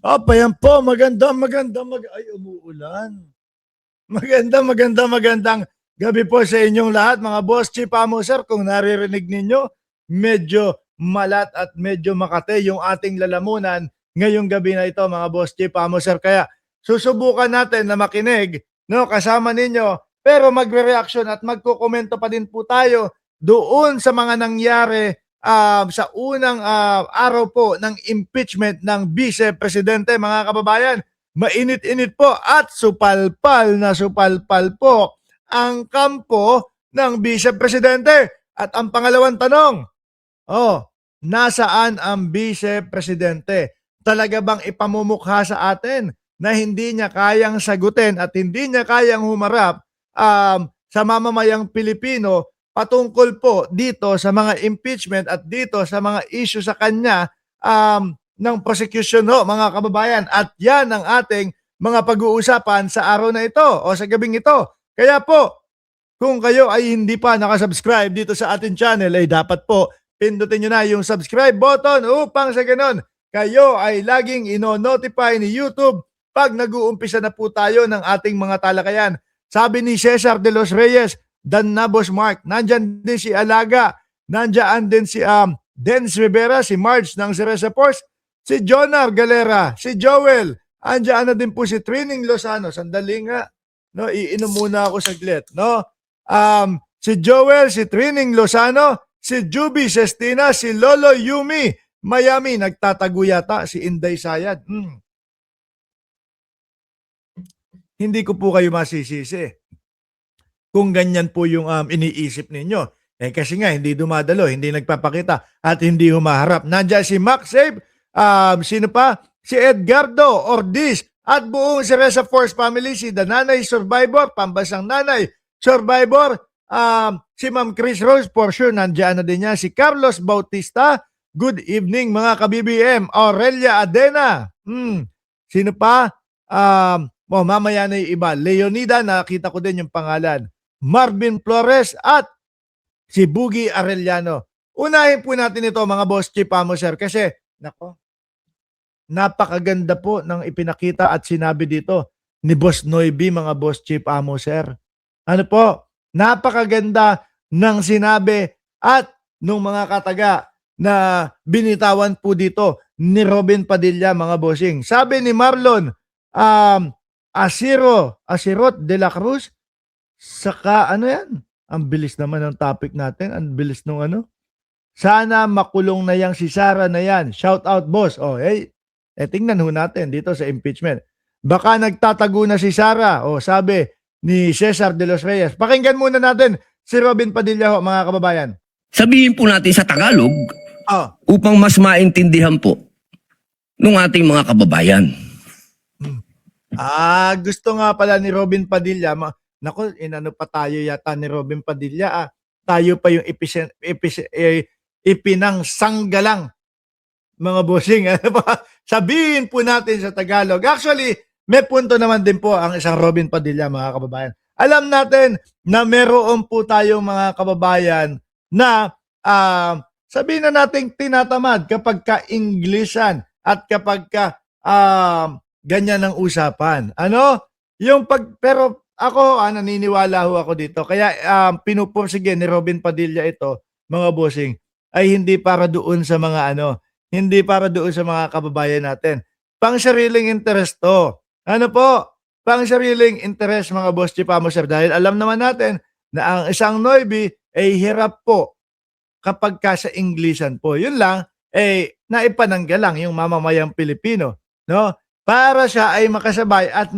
Yan po. Ay, umuulan. Magandang gabi po sa inyong lahat, mga boss, chief amo, sir. Kung naririnig ninyo, medyo malat at medyo makate yung ating lalamunan ngayong gabi na ito, mga boss, chief amo, sir. Kaya susubukan natin na makinig, no, kasama ninyo, pero magre-reaction at magkukomento pa din po tayo doon sa mga nangyari sa unang araw po ng impeachment ng Vice Presidente, mga kababayan. Mainit-init po at supalpal na supalpal po ang kampo ng Vice Presidente. At ang pangalawang tanong, nasaan ang Vice Presidente? Talaga bang ipamumukha sa atin na hindi niya kayang sagutin at hindi niya kayang humarap sa mamamayang Pilipino patungkol po dito sa mga impeachment at dito sa mga issue sa kanya ng prosecution, mga kababayan. At yan ang ating mga pag-uusapan sa araw na ito o sa gabing ito. Kaya po, kung kayo ay hindi pa nakasubscribe dito sa ating channel, ay dapat po pindutin nyo na yung subscribe button upang sa ganun kayo ay laging ino-notify ni YouTube pag nag-uumpisa na po tayo ng ating mga talakayan. Sabi ni Cesar de los Reyes, Dan Nabos Mark, nandyan din si Alaga, nandyan din si Dens Rivera, si Marge ng Cereza Force, si Jonar Galera, si Joel, andyan na din po si Trining Lozano. Sandali nga, no, iinom muna ako saglit, no? Si Joel, si Trining Lozano, si Juby Sestina, si Lolo Yumi, Miami, nagtatago yata, si Inday Sayad. Hindi ko po kayo masisisi kung ganyan po yung iniisip ninyo. Kasi nga, hindi dumadalo, hindi nagpapakita, at hindi humaharap. Nandiyan si Max Save, sino pa? Si Edgardo Ordiz, at buong Cereza Force family, si Nanay Survivor, pambansang nanay Survivor, si Ma'am Chris Rose, for sure, nandiyan na din niya. Si Carlos Bautista, good evening mga ka-BBM. Aurelia Adena, sino pa? Mamaya na yung iba. Leonida, nakita ko din yung pangalan. Marvin Flores at si Boogie Arellano. Unahin po natin ito, mga boss, chief amo, sir, kasi napakaganda po ng ipinakita at sinabi dito ni Boss Noybi, mga boss, chief amo, sir. Ano po? Napakaganda ng sinabi at nung mga kataga na binitawan po dito ni Robin Padilla, mga bossing. Sabi ni Marlon Asirot de la Cruz, saka ano yan? Ang bilis naman ng topic natin. Ang bilis nung ano. Sana makulong na yang si Sara na yan. Shout out, boss. Tingnan ho natin dito sa impeachment. Baka nagtatago na si Sara. Sabi ni Cesar de los Reyes. Pakinggan muna natin si Robin Padilla, mga kababayan. Sabihin po natin sa Tagalog upang mas maintindihan po ng ating mga kababayan. Gusto nga pala ni Robin Padilla. Naku, inano pa tayo yata ni Robin Padilla. Tayo pa yung ipinangsanggalang, mga bossing. Sabihin po natin sa Tagalog. Actually, may punto naman din po ang isang Robin Padilla, mga kababayan. Alam natin na meron po tayong mga kababayan na sabihin na natin tinatamad kapag ka-Englishan at kapag ka ganyan ang usapan. Pero ako, naniniwala ho ako dito. Kaya pinupursige ni Robin Padilla ito, mga bossing, ay hindi para doon sa mga hindi para doon sa mga kababayan natin. Pang sariling interest to. Pang sariling interest, mga boss, chief amo, sir. Dahil alam naman natin na ang isang Noybi ay hirap po kapag ka sa Englishan po. Yun lang, naipananggal lang yung mamamayang Pilipino, no? Para siya ay makasabay at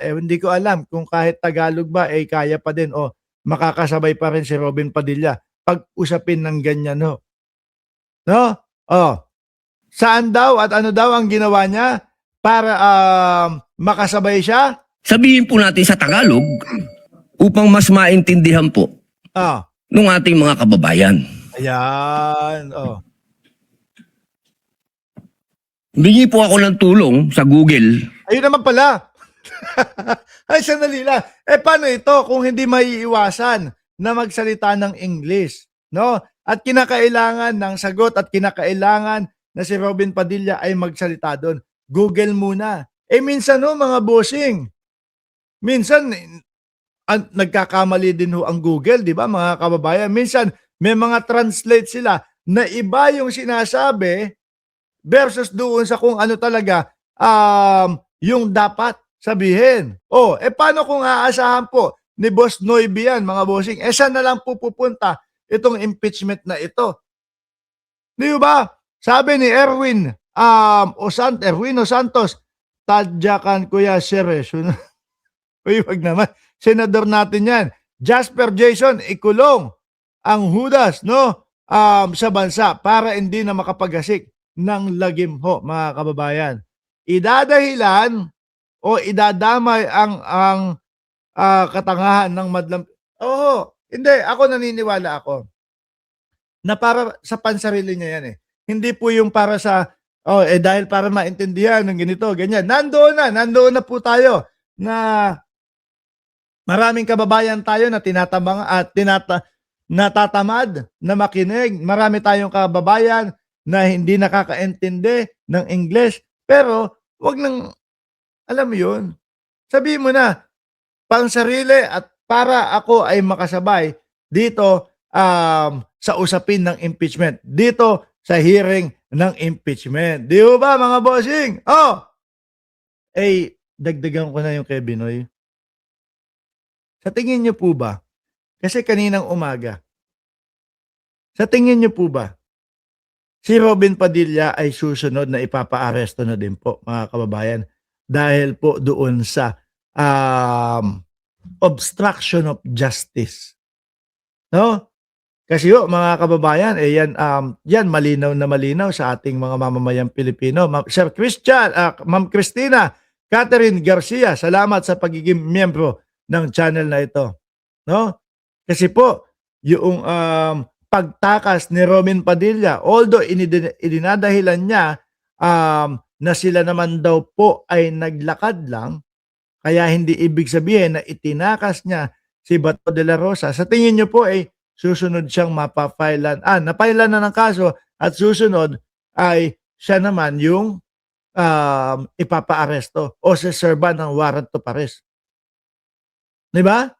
hindi ko alam kung kahit Tagalog ba kaya pa din o makakasabay pa rin si Robin Padilla pag usapin ng ganyan, no? Saan daw at ano daw ang ginawa niya para makasabay siya? Sabihin po natin sa Tagalog upang mas maintindihan po ng ating mga kababayan. Ayan, Bingi po ako ng tulong sa Google. Ayun naman pala. Ay, sandali lang. Paano ito kung hindi maiiwasan na magsalita ng English, no? At kinakailangan ng sagot at kinakailangan na si Robin Padilla ay magsalita doon. Google muna. Minsan mga bossing, minsan nagkakamali din ang Google, di ba mga kababayan? Minsan may mga translate sila na iba yung sinasabi versus doon sa kung ano talaga yung dapat sabihin. Paano kung aasahan po ni Boss Noybe yan, mga bossing? Saan na lang po pupunta itong impeachment na ito? Di ba? Sabi ni Erwin Santos, tadyakan kuya seryoso na. Uy, wag naman. Senador natin yan. Jasper Jason, ikulong ang Judas, no? Sa bansa para hindi na makapagasik ng lagim ho, mga kababayan. Idadahilan o idadamay ang katangahan ng madlam. Hindi. Ako naniniwala ako na para sa pansarili niya yan eh. Hindi po yung para sa, dahil para maintindihan ng ganito, ganyan. Nandoon na po tayo na maraming kababayan tayo na tinatamang at natatamad na makinig. Marami tayong kababayan na hindi nakakaintindi ng English. Pero, wag nang, alam mo yun, sabihin mo na, pang sarili at para ako ay makasabay dito sa usapin ng impeachment. Dito sa hearing ng impeachment. Di ba mga bossing? Dagdagan ko na yung kay Binoy. Sa tingin niyo po ba, kasi kaninang umaga, sa tingin niyo po ba, si Robin Padilla ay susunod na ipapa-aresto na din po, mga kababayan, dahil po doon sa obstruction of justice. No? Kasi mga kababayan, yan malinaw na malinaw sa ating mga mamamayang Pilipino. Sir Christian, Ma'am Christina, Catherine Garcia, salamat sa pagiging miyembro ng channel na ito. No? Kasi po, yung pagtakas ni Robin Padilla, although idinadahilan niya na sila naman daw po ay naglakad lang, kaya hindi ibig sabihin na itinakas niya si Bato de la Rosa. Sa tingin niyo po ay susunod siyang napapailan. Napailan na ng kaso at susunod ay siya naman yung ipapa-aresto o seserba ng warrant of arrest. Diba?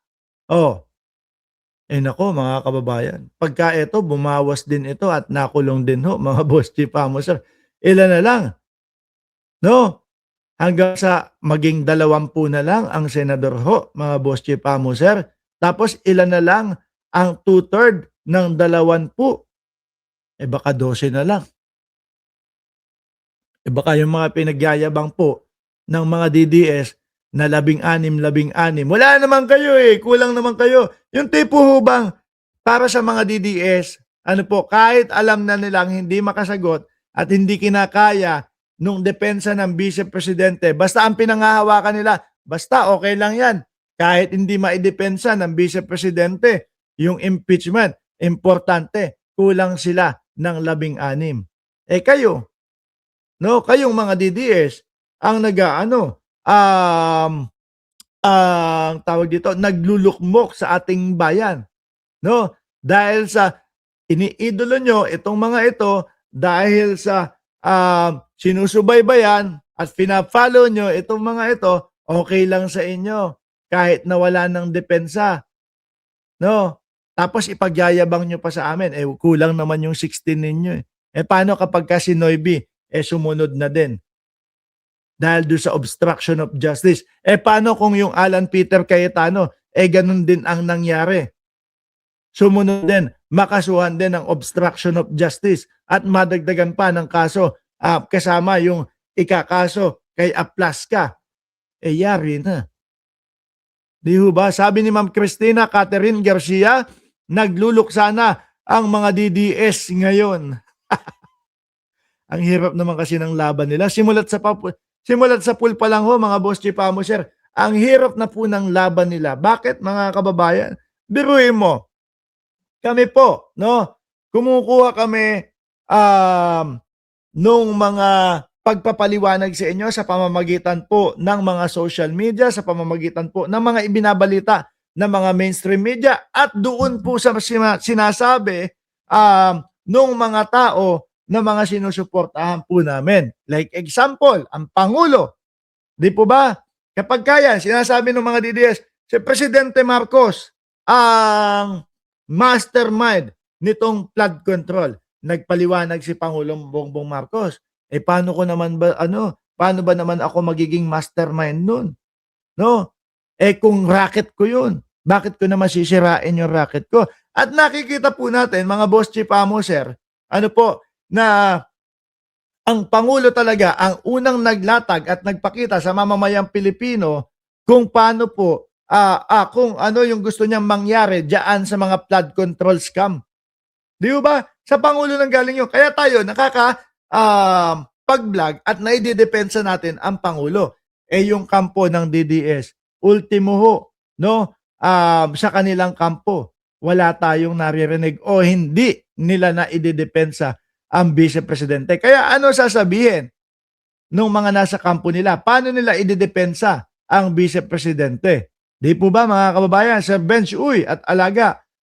Nako mga kababayan. Pagka ito, bumawas din ito at nakulong din ho, mga boss chief sir. Ilan na lang? No? Hanggang sa maging 20 na lang ang senador ho, mga boss chief sir. Tapos ilan na lang ang 2/3 ng 20? Baka 12 na lang. Baka yung mga pinagyayabang po ng mga DDS na 16. Wala naman kayo kulang naman kayo. Yung tipo ho bang para sa mga DDS, kahit alam na nilang hindi makasagot at hindi kinakaya nung depensa ng Vice Presidente, basta ang pinanghahawakan nila, basta okay lang yan. Kahit hindi maidepensa ng Vice Presidente, yung impeachment, importante, kulang sila ng 16. Kayo, no, kayong mga DDS, ang tawag dito, naglulukmok sa ating bayan. No? Dahil sa iniidolo nyo itong mga ito, dahil sa sinusubaybayan at pina-follow nyo itong mga ito, okay lang sa inyo. Kahit nawala ng depensa. No? Tapos ipagyayabang nyo pa sa amin, kulang naman yung 16 ninyo. Paano kapag si Noybe, sumunod na din? Dahil doon sa obstruction of justice. Paano kung yung Alan Peter Cayetano, ganun din ang nangyari? Sumunod din, makasuhan din ng obstruction of justice at madagdagan pa ng kaso kasama yung ikakaso kay Aplaska. Yari na. Di ba? Sabi ni Ma'am Christina Catherine Garcia, nagluluksa na ang mga DDS ngayon. Ang hirap naman kasi ng laban nila. Simulat sa pool pa lang ho, mga boss chief sir. Ang hirap na po ng laban nila. Bakit, mga kababayan? Biruin mo. Kami po, no? Kumukuha kami nung mga pagpapaliwanag sa inyo sa pamamagitan po ng mga social media, sa pamamagitan po ng mga ibinabalita ng mga mainstream media at doon po sa sinasabi nung mga tao ng mga sinusuportahan po namin. Like example, ang Pangulo. Di po ba? Kapag kaya, sinasabi ng mga DDS, si Presidente Marcos ang mastermind nitong flood control. Nagpaliwanag si Pangulong Bongbong Marcos. Paano ko naman ba, paano ba naman ako magiging mastermind nun? No? Kung racket ko yun, bakit ko naman sisirain yung racket ko? At nakikita po natin, mga boss chief amo, sir, na ang Pangulo talaga ang unang naglatag at nagpakita sa mamamayang Pilipino kung paano po, kung ano yung gusto niyang mangyari diyan sa mga flood control scam. Di ba? Sa Pangulo nang galing yun. Kaya tayo pag-vlog at naididepensa natin ang Pangulo. Yung kampo ng DDS, ultimo ho, no? Sa kanilang kampo, wala tayong naririnig o hindi nila na ididepensa ang Vice Presidente. Kaya ano sasabihin nung mga nasa kampo nila? Paano nila ididepensa ang Vice Presidente? Di po ba mga kababayan, Sir Bench Uy at Alaga,